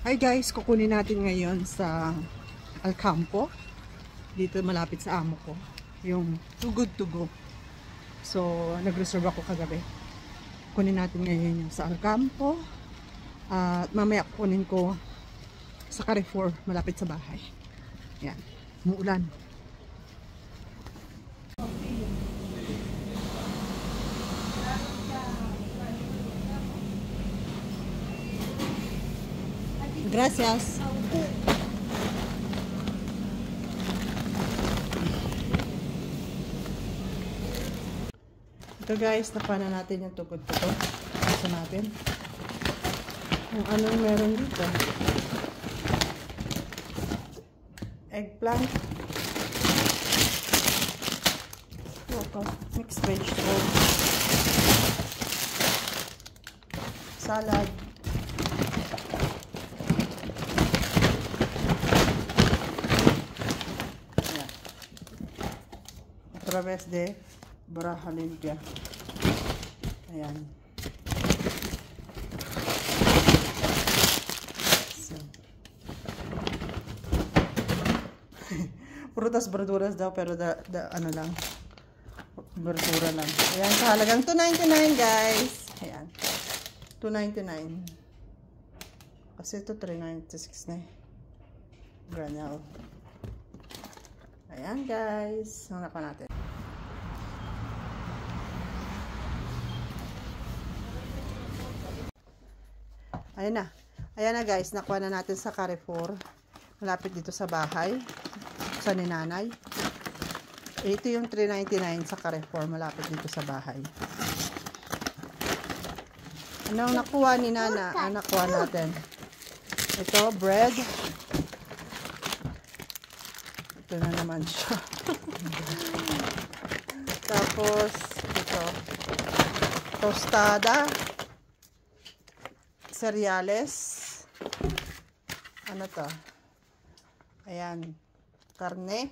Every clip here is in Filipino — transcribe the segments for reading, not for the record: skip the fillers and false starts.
Hi guys, kukunin natin ngayon sa Alcampo. Dito malapit sa amo ko. Yung Too Good To Go. So, nag-reserve ako kagabi. Kunin natin ngayon yung sa Alcampo. At mamaya kukunin ko sa Carrefour, malapit sa bahay. Yan, umuulan. Gracias. Ito guys, nakuha na natin yung tukod to. Gusto natin. Yung anong meron dito. Eggplant. Ito, mixed vegetable. Salad. Través de baraja limpia. Ayan. So. Prutas, verduras daw, pero ano lang. Verdura lang. Ayan, sa halagang $2.99 guys. Ayan. $2.99. Kasi ito $3.96 na eh. Granel. Ayan guys. Hanap pa natin. Ayan na. Ayan na guys. Nakuha na natin sa Carrefour. Malapit dito sa bahay. Sa ni nanay. Ito yung $3.99 sa Carrefour. Malapit dito sa bahay. Anong nakuha ni nana? Ang nakuha natin. Ito, bread. Ito na naman siya. Tapos, ito. Tostada. Cereales. Ano to? Ayan. Karne.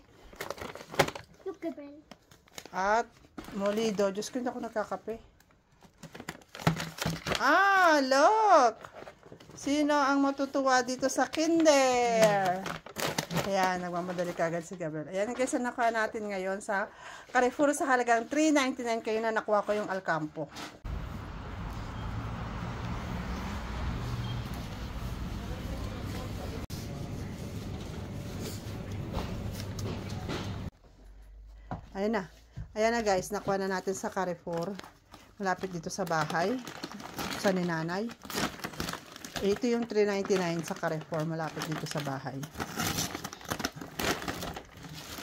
At molido. Diyos ko, hindi ako nakakape. Look! Sino ang matutuwa dito sa kinder? Ayan, nagmamadali kagad si Gabriel. Ayan guys, nakuha natin ngayon sa Carrefour sa halagang $3.99. Kayo na nakuha ko yung Alcampo. Ayan na. Ayan na guys, nakuha na natin sa Carrefour. Malapit dito sa bahay. Sa ni nanay. Ito yung $3.99 sa Carrefour. Malapit dito sa bahay.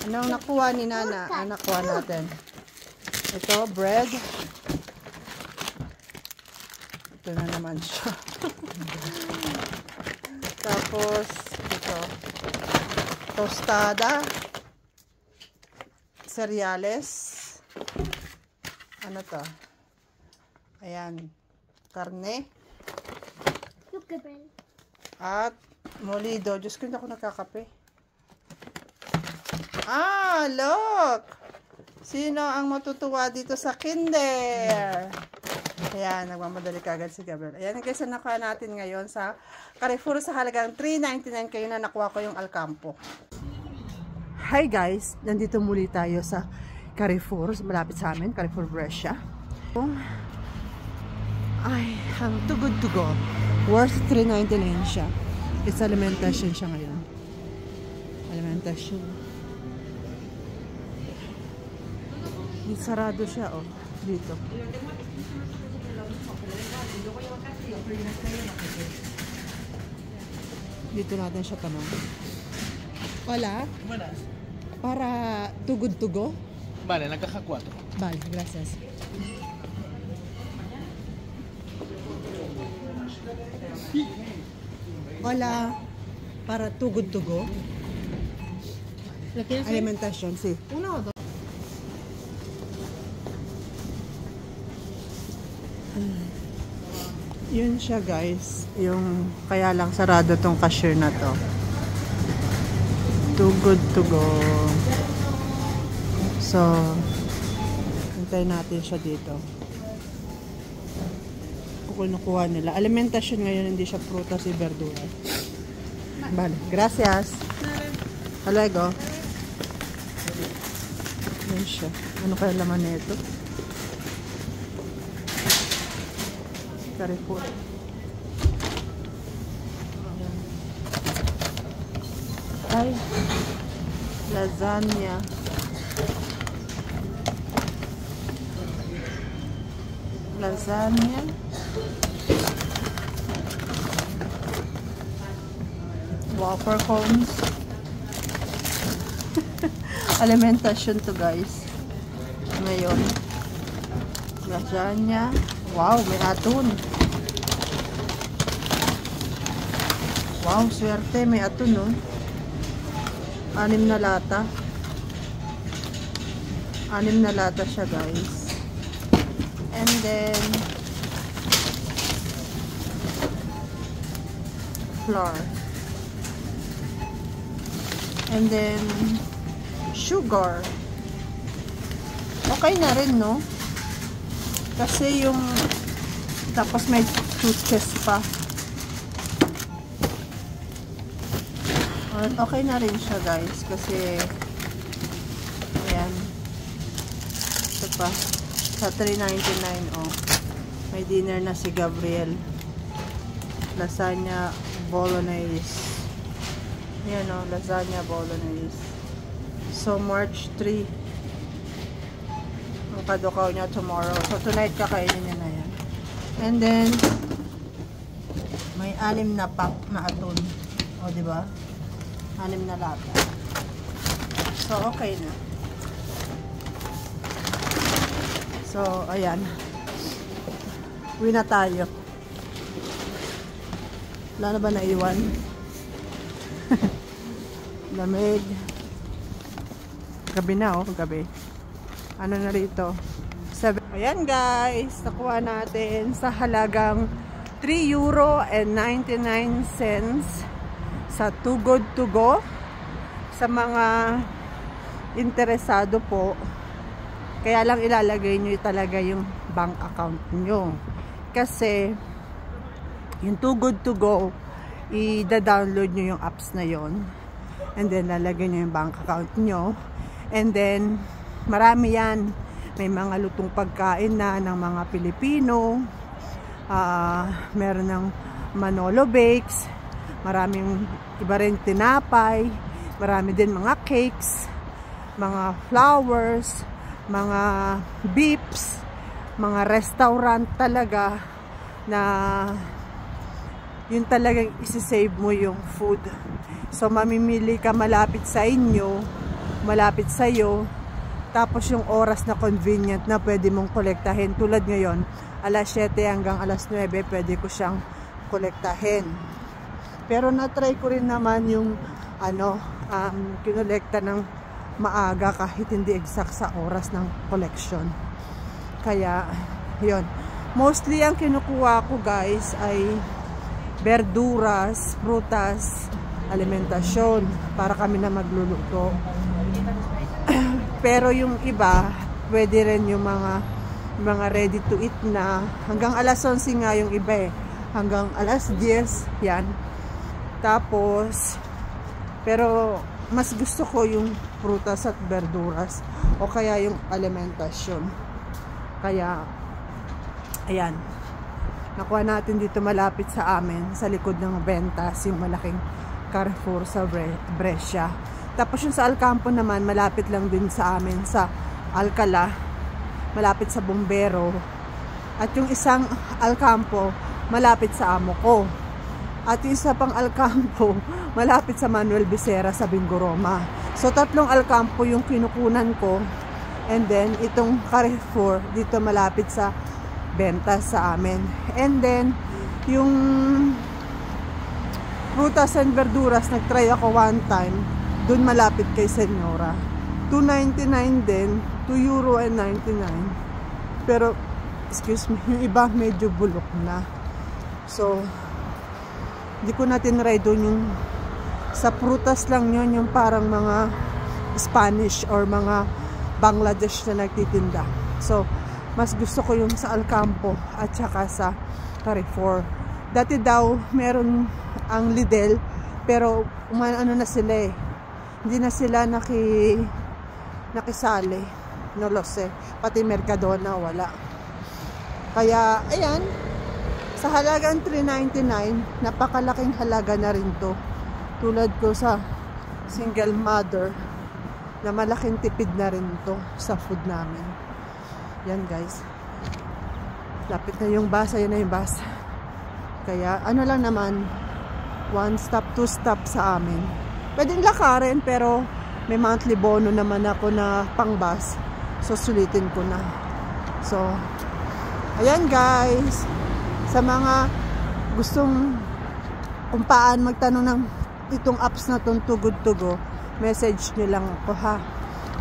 Anong nakuha ni nana? Ang nakuha natin. Ito, bread. Ito na naman siya. Tapos, ito. Tostada. Cereales. Ano to? Ayan. Karne. At molido. Diyos ko, hindi ako nakakape. Look! Sino ang matutuwa dito sa kinder? Ayan, nagmamadali kagad si Gabriel. Ayan guys, nakuha natin ngayon sa Carrefour sa halagang $3.99. Kayo na nakuha ko yung Alcampo. Hi guys! Nandito muli tayo sa Carrefour. Malapit sa amin, Carrefour Brescia. Ay, ang Too Good To Go. Worth $3.99 siya. It's alimentation siya ngayon. Alimentation. Sarado siya, oh. Dito. Dito natin siya tanong. Hola. Para Too Good To Go? Vale, la caja 4. Vale, gracias. Hola. Para Too Good To Go? Alimentación, sí. ¿Uno o dos? Yun siya guys. Yung kaya lang sarado tong cashier na to. Too Good To Go. So, hintayin natin siya dito. Kung nakuha nila. Alimentasyon ngayon, hindi siya prutas y verdura. Vale, gracias. Hasta luego. Yan siya. Ano kaya laman nito? Carrefour. Ay, lasagna. Lasagna. Wafer cones. Alimentation to guys. Ngayon. Lasagna. Wow, may aton. Wow, swerte. May aton, no? 6 na lata. 6 na lata siya, guys. And then flour. And then sugar. Okay na rin, no? Kasi yung tapos may toothpaste pa. Okay na rin siya, guys, kasi ayan, ito pa sa $3.99. oh, may dinner na si Gabriel. Lasagna bolognese. Ayan, oh, lasagna bolognese. So March 3 ang kadukaw niya tomorrow, so tonight kakainin niya na yan. And then may 6 na pack na aton, o diba? 6 na lata. So, okay na. So, ayan. Uwi na tayo. Wala na ba naiwan? Lamig. Gabi na, oh. Gabi. Ano na rito? Ayan, guys. Nakuha natin sa halagang €3.99 sa Too Good To Go. Sa mga interesado po, kaya lang ilalagay nyo talaga yung bank account nyo. Kasi yung Too Good To Go, i-download nyo yung apps na yon, and then lalagay nyo yung bank account nyo, and then marami yan. May mga lutong pagkain na ng mga Pilipino, meron ng Manolo Bakes, maraming iba rin tinapay, marami din mga cakes, mga flowers, mga beeps, mga restaurant talaga na yun talagang isi-save mo yung food. So mamimili ka malapit sa inyo, malapit sa iyo, tapos yung oras na convenient na pwede mong kolektahin. Tulad ngayon, alas 7 hanggang alas 9 pwede ko siyang kolektahin. Pero na-try ko rin naman yung kinolekta ng maaga kahit hindi exact sa oras ng collection. Kaya yun, mostly ang kinukuha ko, guys, ay verduras, frutas, alimentasyon para kami na magluluto. Pero yung iba pwede rin yung mga ready to eat na hanggang alas 11 nga yung iba, hanggang alas 10 yan. Tapos pero mas gusto ko yung prutas at verduras o kaya yung alimentasyon. Kaya ayan, nakuha natin dito malapit sa amin, sa likod ng Ventas, yung malaking Carrefour sa Brescia. Tapos yung sa Alcampo naman, malapit lang din sa amin, sa Alcala, malapit sa Bombero. At yung isang Alcampo, malapit sa amo ko. At yung isa pang Alcampo, malapit sa Manuel Becerra sa Bingoroma. So, 3 Alcampo yung kinukunan ko. And then, itong Carrefour, dito malapit sa Ventas sa amin. And then, yung frutas and verduras, nagtry ako one time, doon malapit kay Senyora. €2.99 din, €2.99. Pero, excuse me, yung iba medyo bulok na. So, hindi ko na tinry doon yung sa prutas lang yun, yung parang mga Spanish or mga Bangladesh na nagtitinda. So, mas gusto ko yung sa Alcampo at saka sa Carrefour. Dati daw, meron ang Lidl Pero ano na sila eh. Hindi na sila nakisali. No lo sé. Pati Mercadona wala. Kaya ayan, sa halagang $3.99, napakalaking halaga na rin to. Tulad ko sa single mother, na malaking tipid na rin to sa food namin. Yan guys. Lapit na yung bus, ayun na yung bus. Kaya ano lang naman, 1 stop, 2 stop sa amin. Pwedeng lakarin pero may monthly bono naman ako na pang bus. So sulitin ko na. So ayan guys, sa mga gustong kung paano magtanong ng itong apps na itong Too Good To Go, message nyo lang ako ha.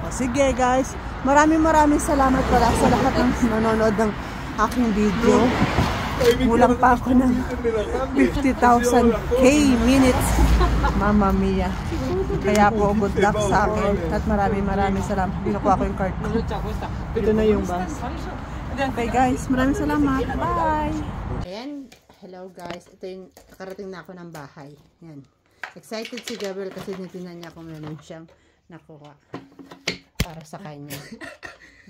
O, sige guys, maraming salamat pala sa lahat ng nanonood ng aking video. Kulang pa ako ng 50,000 minutes. Mama mia. Kaya po, good luck sa akin. At maraming salamat. Binukuha ko yung card ko. Ito na yung bus. Okay guys, maraming salamat. Bye! Ayan, hello guys. Ito yung nakarating na ako ng bahay. Yan. Excited si Gabriel kasi nitinan niya kung meron siyang nakuha para sa kanya.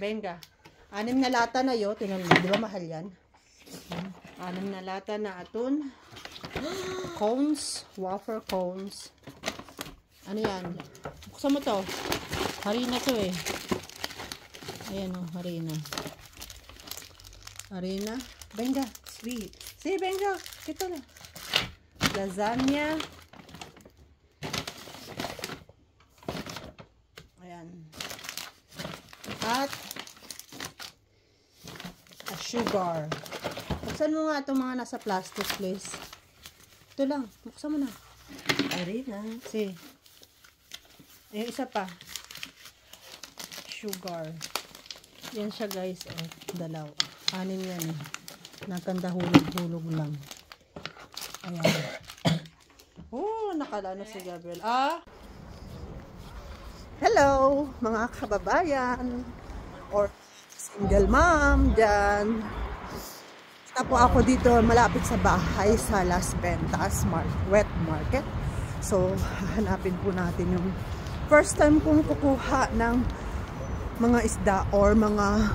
Benga. 6 na lata na yun. Tingnan mo, di ba mahal yan? 6 na lata na aton. Cones. Wafer cones. Ano yan? Buksan mo to. Harina to eh. Ayan o, harina. Harina. Benga. Sweet. Si Benga. Kito na. Lasagna. Ayan. At sugar. Buksan mo nga itong mga nasa plastic, please. Ito lang. Buksan mo na. Harina. Si. Yung isa pa. Sugar. Yan siya guys. Oh, dalaw. 6 yan eh. Natanda hulog-hulog lang. Ayan. Oh, nakalano si Gabriel. Hello, mga kababayan. Or single mom dyan. Tapo ako dito malapit sa bahay sa Las Ventas Wet Market. So, hanapin po natin yung first time kong kukuha ng mga isda or mga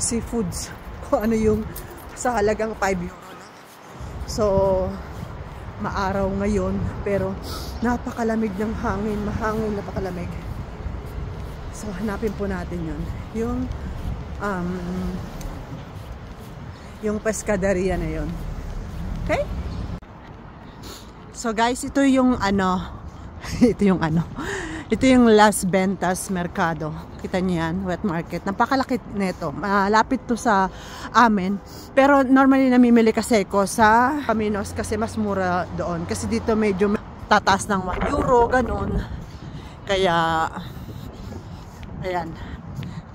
seafoods. Kung ano yung sa halagang 5 euro na. So, maaraw ngayon pero napakalamig ng hangin. Mahangin, napakalamig. So, hanapin po natin yun. Yung pescaderia na yun. Okay? So guys, ito yung ito yung Las Ventas Mercado. Kita niyo yan, wet market. Napakalaki nito. Malapit to sa amin. Pero normally namimili kasi ko sa Caminos kasi mas mura doon. Kasi dito medyo tataas ng 1 euro, ganun. Kaya ayan.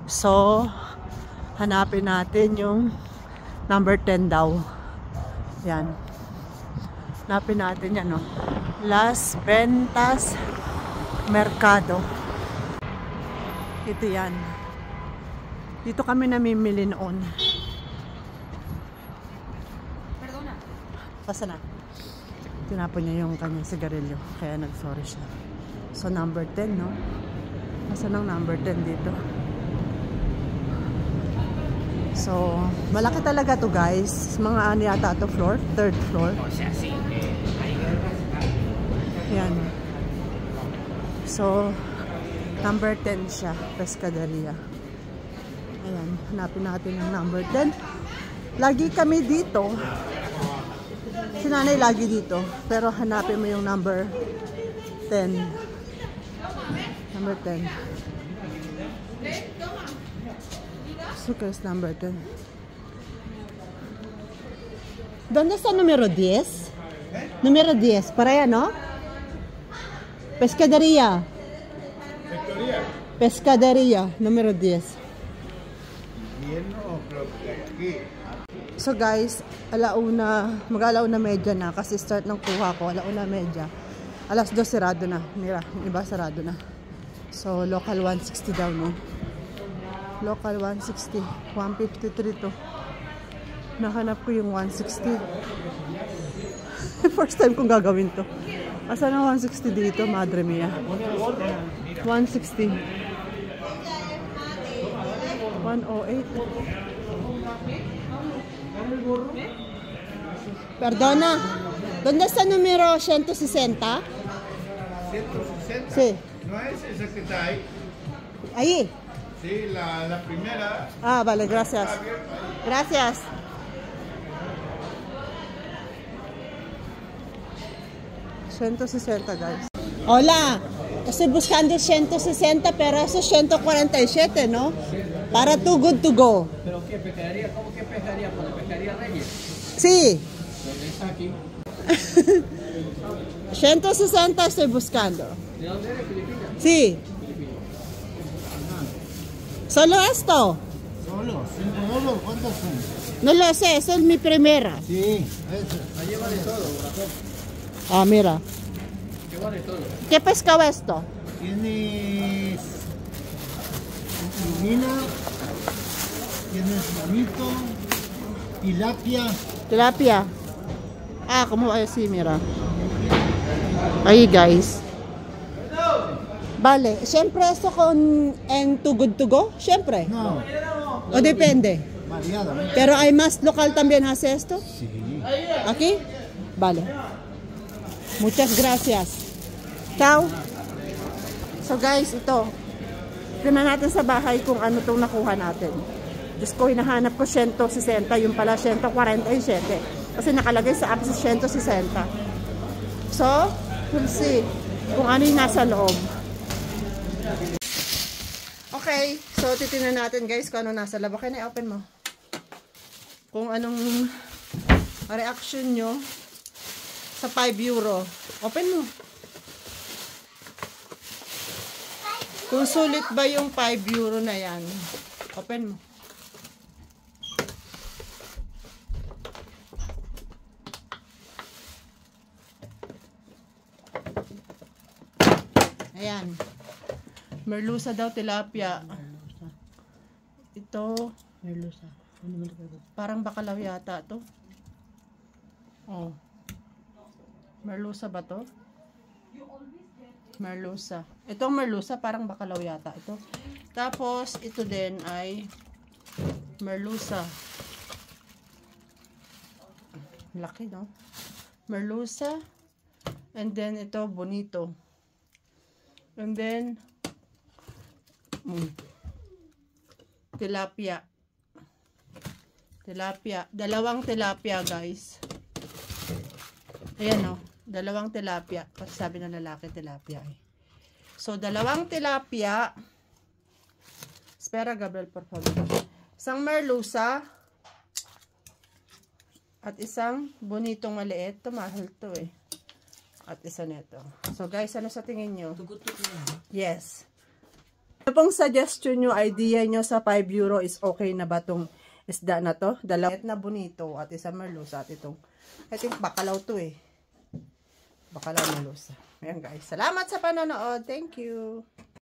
So hanapin natin yung number 10 daw. Yan. Hanapin natin yan, no? Las Ventas Mercado. Ito yan. Dito kami namimili noon. Perdona. Pasa na. Tinapon niya yung kanyang sigarilyo. Kaya nag-sorry siya. So number 10, no? Nasaan ang number 10 dito? So, malaki talaga to guys. Mga ano yata to floor? 3rd floor. Yan. So, number 10 siya. Pescaderia. Ayan. Hanapin natin ang number 10. Lagi kami dito. Si nanay lagi dito. Pero hanapin mo yung number 10. Number 10. So guys, number 10. ¿Dónde está número 10? Número 10, para allá, ¿no? Pescadería. Pescadería, número 10. So guys, mag-alauna medya na kasi start ng kuha ko, alauna medya. Alas 2 sarado na. Mira, iba sarado na. So local 160 daw, no? Local 160, 153 to. Nahanap ko yung 160. First time kong gagawin to. Asan ang 160 dito, madre mia? 160. 108. Perdona. ¿Dónde está el número 160? 160. Sí. No es esa que está ahí. Ahí. Sí, la primera. Ah, vale, gracias. Gracias. $160, guys. Hola. Estoy buscando 160, pero eso es 147, ¿no? Para Too Good To Go. ¿Pero qué pescadería? ¿Cómo que pescadería? ¿Por la pescadería Reyes? Sí. ¿Dónde está aquí? 160 estoy buscando. ¿De dónde eres? ¿Filipinas? Sí. Solo esto. Solo, $5. ¿Cuántos son? No lo sé, esa es mi primera. Sí, eso. Allí vale todo, corazón. Ah, mira. ¿Qué vale todo? ¿Qué pescado esto? Tienes lubina, tienes bonito, tilapia. Tilapia. Ah, como así, mira. Ahí, guys. Vale, ¿siempre esto en Too Good To Go? ¿Siempre? No, ¿O depende? variado. ¿Pero hay más local también hace esto? Sí. ¿Aquí? Vale. Muchas gracias. Ciao. So guys, ito. Tignan natin sa bahay kung ano itong nakuha natin. Diyos ko, hinahanap ko 160. Yung pala 147. Kasi nakalagay sa app sa 160. So, we'll see kung ano yung nasa loob. Okay. So, titignan natin guys kung ano nasa loob. Okay na, open mo. Kung anong reaction nyo sa €5. Open mo. Kung sulit ba yung €5 na yan. Open mo. Ayan. Merluza daw, tilapia. Ito. Merluza. Parang bakalaw yata to. Oh. Merluza ba to? Merluza. Itong merluza parang bakalaw yata ito. Tapos ito din ay merluza. Laki, no? Merluza. And then ito bonito. And then tilapia. Tilapia. Dalawang tilapia, guys. Ayan, no? Dalawang tilapia. Kasi sabi ng lalaki, tilapia eh. So, dalawang tilapia. Espera, Gabriel, por favor. Isang merluza. At isang bonitong maliit. Ito, mahal to eh. At isa nito. So, guys, ano sa tingin nyo? Yes. Ano pong suggestion nyo, idea nyo sa €5 is okay na ba itong isda na to? Dalawang na bonito at isang merluza at itong, I think bakalaw to eh. Bakalaw merluza. Ayan guys. Salamat sa panonood. Thank you.